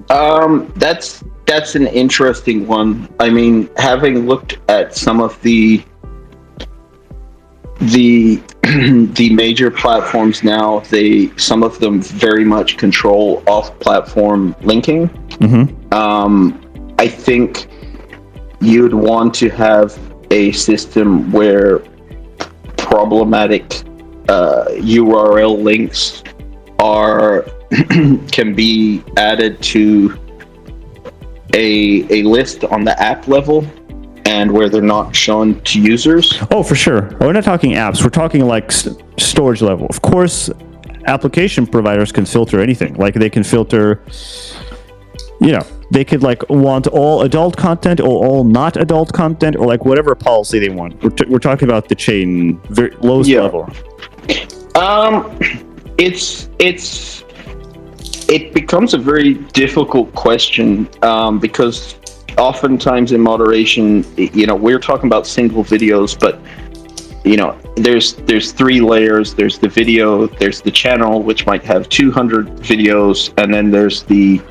That's an interesting one. I mean, having looked at some of the the major platforms now, some of them very much control off-platform linking. I think you'd want to have a system where problematic URL links are can be added to a list on the app level, and where they're not shown to users. Oh, for sure. We're not talking apps. We're talking like storage level. Of course, application providers can filter anything. Like they can filter, they could like want all adult content or all not adult content, or like whatever policy they want. We're talking about the chain, very lowest level. It becomes a very difficult question because oftentimes in moderation, we're talking about single videos, but there's three layers. There's the video, there's the channel, which might have 200 videos, and then there's the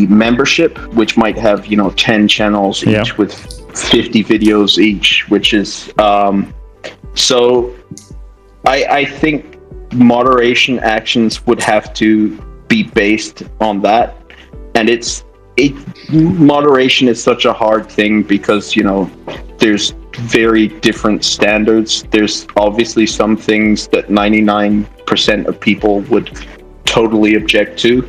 membership, which might have 10 channels each with 50 videos each, which is so I think moderation actions would have to be based on that, and moderation is such a hard thing because there's very different standards. There's obviously some things that 99% of people would totally object to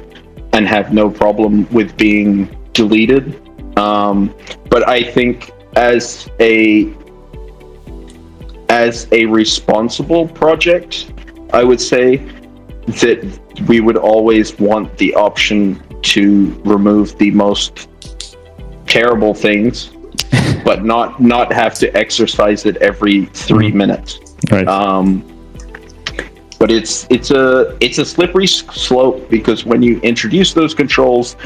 and have no problem with being deleted, but I think as a responsible project, I would say that we would always want the option to remove the most terrible things, but not have to exercise it every 3 minutes. Right. But it's a slippery slope, because when you introduce those controls,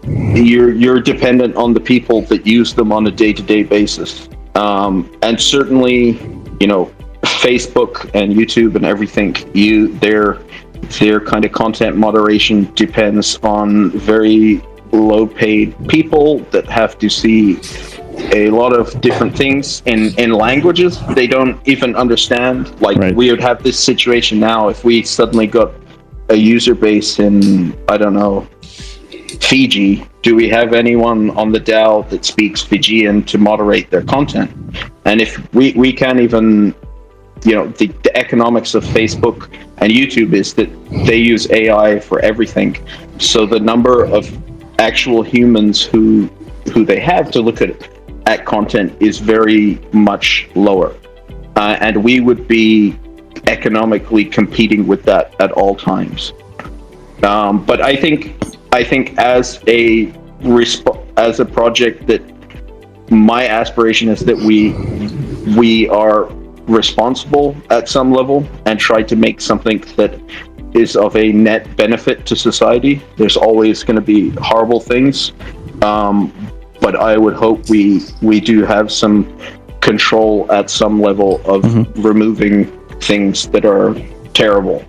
you're dependent on the people that use them on a day-to-day basis, and certainly Facebook and YouTube and everything, their kind of content moderation depends on very low-paid people that have to see a lot of different things in languages they don't even understand. Like, right. We would have this situation now if we suddenly got a user base in, I don't know, Fiji. Do we have anyone on the DAO that speaks Fijian to moderate their content? And if we can't even, the economics of Facebook and YouTube is that they use AI for everything. So the number of actual humans who they have to look at content is very much lower. And we would be economically competing with that at all times. But I think as a project, that my aspiration is that we are responsible at some level and try to make something that is of a net benefit to society. There's always going to be horrible things, but I would hope we do have some control at some level of removing things that are terrible.